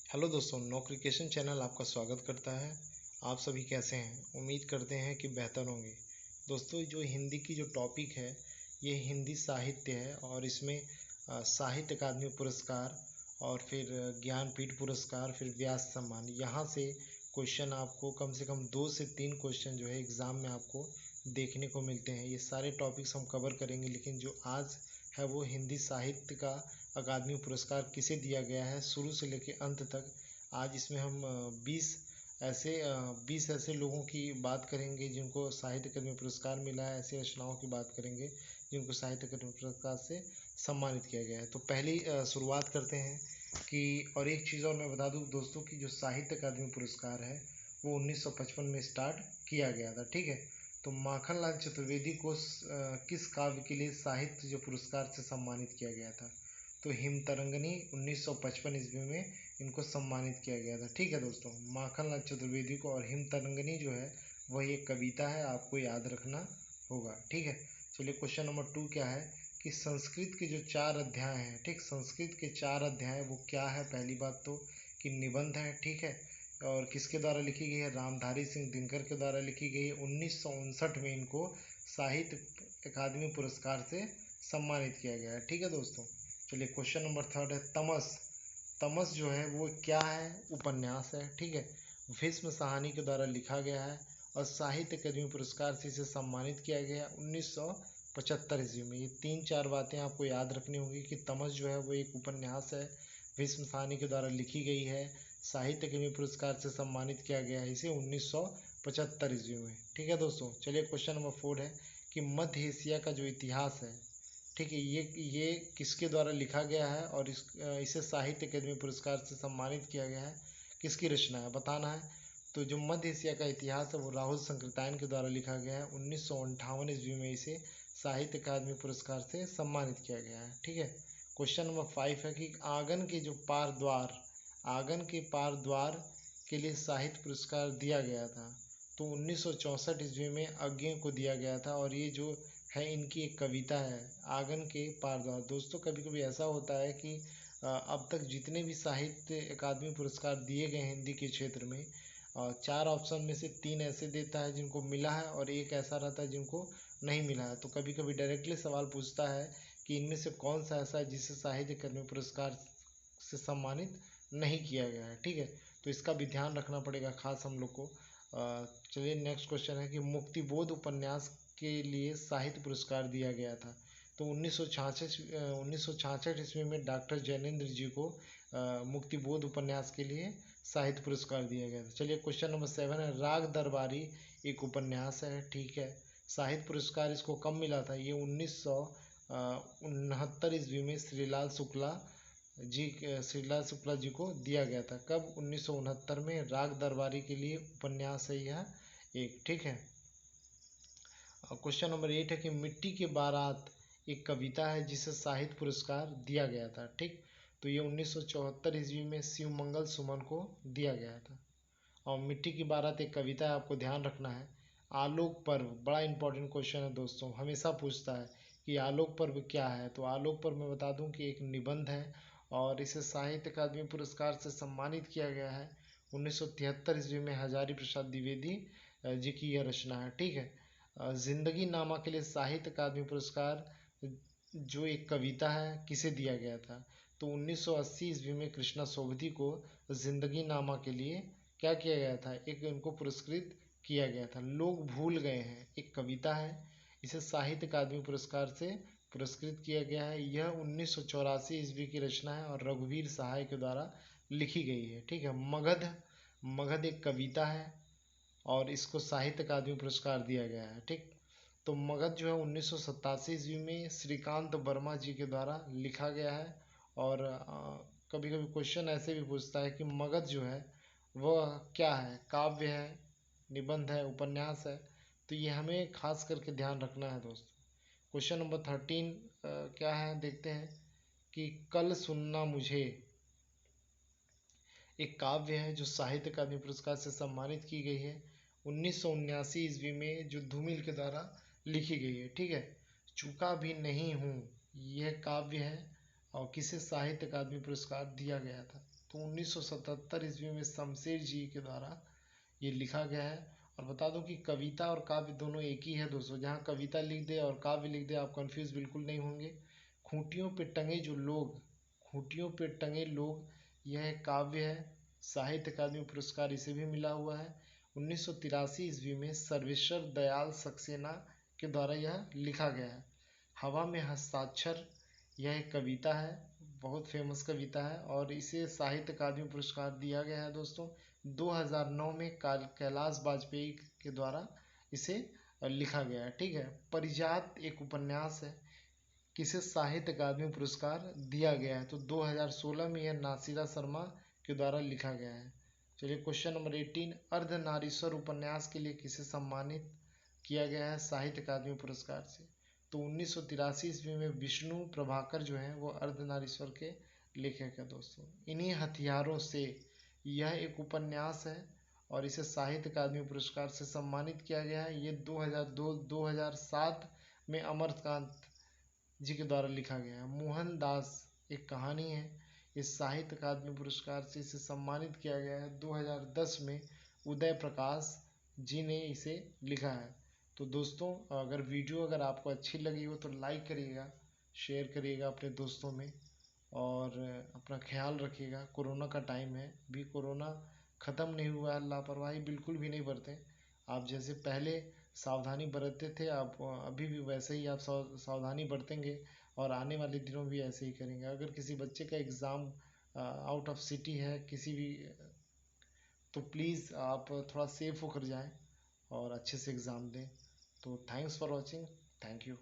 Hello दोस्तों, नौकरिकेशन channel आपका स्वागत करता है। आप सभी कैसे हैं? उम्मीद करते हैं कि बेहतर होंगे। दोस्तों, जो हिंदी की जो टॉपिक है ये हिंदी साहित्य है और इसमें साहित्य अकादमी पुरस्कार और फिर ज्ञानपीठ पुरस्कार, फिर व्यास सम्मान, यहाँ से क्वेश्चन आपको कम से कम 2 से 3 क्वेश्चन जो है एग्ज़ाम में आपको देखने को मिलते हैं। ये सारे टॉपिक्स हम कवर करेंगे, लेकिन जो आज है वो हिंदी साहित्य का अकादमी पुरस्कार किसे दिया गया है शुरू से लेकर अंत तक। आज इसमें हम 20 ऐसे लोगों की बात करेंगे जिनको साहित्य अकादमी पुरस्कार मिला है। ऐसी रचनाओं की बात करेंगे जिनको साहित्य अकादमी पुरस्कार से सम्मानित किया गया है। तो पहली शुरुआत करते हैं कि और एक चीज़ और मैं बता दूं दोस्तों कि जो साहित्य अकादमी पुरस्कार है वो 1955 में स्टार्ट किया गया था। ठीक है, तो माखनलाल चतुर्वेदी को किस काव्य के लिए साहित्य जो पुरस्कार से सम्मानित किया गया था? तो हिमतरंगिणी 1955 ईस्वी में इनको सम्मानित किया गया था। ठीक है दोस्तों, माखनलाल चतुर्वेदी को। और हिमतरंगिणी जो है वह एक कविता है, आपको याद रखना होगा। ठीक है, चलिए क्वेश्चन नंबर 2 क्या है कि संस्कृत के जो 4 अध्याय हैं, ठीक, संस्कृत के 4 अध्याय वो क्या है? पहली बात तो कि निबंध है। ठीक है, और किसके द्वारा लिखी गई है? रामधारी सिंह दिनकर के द्वारा लिखी गई है। 1959 में इनको साहित्य अकादमी पुरस्कार से सम्मानित किया गया है। ठीक है दोस्तों, चलिए क्वेश्चन नंबर 3 है तमस। तमस जो है वो क्या है? उपन्यास है। ठीक है, भीष्म साहनी के द्वारा लिखा गया है और साहित्य अकादमी पुरस्कार से इसे सम्मानित किया गया है 1975 ईस्वी में। ये 3-4 बातें आपको याद रखनी होगी कि तमस जो है वो एक उपन्यास है, भीष्म साहनी के द्वारा लिखी गई है, साहित्य अकादमी पुरस्कार से सम्मानित किया गया है इसे 1975 ईस्वी में। ठीक है दोस्तों, चलिए क्वेश्चन नंबर 4 है कि मध्य एशिया का जो इतिहास है, ठीक है, ये किसके द्वारा लिखा गया है और इसे साहित्य अकादमी पुरस्कार से सम्मानित किया गया है? किसकी रचना है बताना है। तो जो मध्य एशिया का इतिहास है वो राहुल संकृतायन के द्वारा लिखा गया है। 1958 ईस्वी में इसे साहित्य अकादमी पुरस्कार से सम्मानित किया गया है। ठीक है, क्वेश्चन नंबर 5 है कि आंगन के पार द्वार के लिए साहित्य पुरस्कार दिया गया था। तो 1964 ईस्वी में अज्ञे को दिया गया था और ये जो है इनकी एक कविता है, आंगन के पार द्वार। दोस्तों, कभी कभी ऐसा होता है कि अब तक जितने भी साहित्य अकादमी पुरस्कार दिए गए हिंदी के क्षेत्र में 4 ऑप्शन में से 3 ऐसे देता है जिनको मिला है और एक ऐसा रहता है जिनको नहीं मिला है। तो कभी कभी डायरेक्टली सवाल पूछता है कि इनमें से कौन सा ऐसा है जिसे साहित्य अकादमी पुरस्कार से सम्मानित नहीं किया गया है। ठीक है, तो इसका भी ध्यान रखना पड़ेगा खास हम लोग को। चलिए नेक्स्ट क्वेश्चन है कि मुक्तिबोध उपन्यास के लिए साहित्य पुरस्कार दिया गया था। तो 1966 ईस्वी में डॉक्टर जैनेन्द्र जी को मुक्तिबोध उपन्यास के लिए साहित्य पुरस्कार दिया गया था। चलिए क्वेश्चन नंबर 7 है राग दरबारी एक उपन्यास है। ठीक है, साहित्य पुरस्कार इसको कब मिला था? ये 1969 ईस्वी में श्रीलाल शुक्ला जी को दिया गया था। कब? 1969 में। राग दरबारी के लिए उपन्यास है यह एक। ठीक है, क्वेश्चन नंबर 8 है कि मिट्टी के बारात एक कविता है जिसे साहित्य पुरस्कार दिया गया था। ठीक, तो ये 1974 ईस्वी में शिवमंगल सुमन को दिया गया था। और मिट्टी की बारात एक कविता है, आपको ध्यान रखना है। आलोक पर्व बड़ा इंपॉर्टेंट क्वेश्चन है दोस्तों, हमेशा पूछता है कि आलोक पर्व क्या है। तो आलोक पर्व मैं बता दूं कि एक निबंध है और इसे साहित्य अकादमी पुरस्कार से सम्मानित किया गया है 1973 ईस्वी में। हजारी प्रसाद द्विवेदी जी की यह रचना है। ठीक है, जिंदगी नामा के लिए साहित्य अकादमी पुरस्कार जो एक कविता है किसे दिया गया था? तो 1980 ईस्वी में कृष्णा सोबती को जिंदगी नामा के लिए क्या किया गया था? एक इनको पुरस्कृत किया गया था। लोग भूल गए हैं एक कविता है, इसे साहित्य अकादमी पुरस्कार से पुरस्कृत किया गया है। यह 1984 ईस्वी की रचना है और रघुवीर सहाय के द्वारा लिखी गई है। ठीक है, मगध मगध एक कविता है और इसको साहित्य अकादमी पुरस्कार दिया गया है। ठीक, तो मगध जो है 1987 ईस्वी में श्रीकांत वर्मा जी के द्वारा लिखा गया है। और कभी कभी क्वेश्चन ऐसे भी पूछता है कि मगध जो है वह क्या है? काव्य है, निबंध है, उपन्यास है? तो ये हमें खास करके ध्यान रखना है दोस्तों। क्वेश्चन नंबर 13 क्या है देखते हैं कि कल सुनना मुझे एक काव्य है जो साहित्य अकादमी पुरस्कार से सम्मानित की गई है 1979 ईस्वी में, जो धूमिल के द्वारा लिखी गई है। ठीक है, चूका भी नहीं हूँ यह काव्य है और किसे साहित्य अकादमी पुरस्कार दिया गया था? तो 1977 ईस्वी में शमशेर जी के द्वारा ये लिखा गया है। और बता दूं कि कविता और काव्य दोनों एक ही है दोस्तों, जहाँ कविता लिख दे और काव्य लिख दे आप कंफ्यूज बिल्कुल नहीं होंगे। खूंटियों पे टंगे जो लोग, खूंटियों पे टंगे लोग, यह एक काव्य है। साहित्य अकादमी पुरस्कार इसे भी मिला हुआ है। 1983 ईस्वी में सर्वेश्वर दयाल सक्सेना के द्वारा यह लिखा गया है। हवा में हस्ताक्षर, यह एक कविता है, बहुत फेमस कविता है और इसे साहित्य अकादमी पुरस्कार दिया गया है दोस्तों। 2009 में कैलाश वाजपेयी के द्वारा इसे लिखा गया है। ठीक है। परिजात एक उपन्यास है, किसे साहित्य अकादमी पुरस्कार दिया गया है, तो 2016 में यह नासिरा शर्मा के द्वारा लिखा गया है। चलिए क्वेश्चन नंबर 18, अर्धनारीश्वर उपन्यास के लिए किसे सम्मानित किया गया है साहित्य अकादमी पुरस्कार से, तो 1983 ईस्वी में विष्णु प्रभाकर जो हैं वो अर्धनारीश्वर के लेखक है दोस्तों। इन्हीं हथियारों से, यह एक उपन्यास है और इसे साहित्य अकादमी पुरस्कार से सम्मानित किया गया है। ये 2002-2007 में अमरकांत जी के द्वारा लिखा गया है। मोहनदास एक कहानी है, इस साहित्य अकादमी पुरस्कार से इसे सम्मानित किया गया है। 2010 में उदय प्रकाश जी ने इसे लिखा है। तो दोस्तों अगर वीडियो अगर आपको अच्छी लगी हो तो लाइक करिएगा, शेयर करिएगा अपने दोस्तों में और अपना ख्याल रखिएगा। कोरोना का टाइम है, भी कोरोना ख़त्म नहीं हुआ है, लापरवाही बिल्कुल भी नहीं बरतें। आप जैसे पहले सावधानी बरतते थे, आप अभी भी वैसे ही आप सावधानी बरतेंगे और आने वाले दिनों भी ऐसे ही करेंगे। अगर किसी बच्चे का एग्ज़ाम आउट ऑफ सिटी है किसी भी, तो प्लीज़ आप थोड़ा सेफ होकर जाएं और अच्छे से एग्ज़ाम दें। तो thanks for watching, thank you.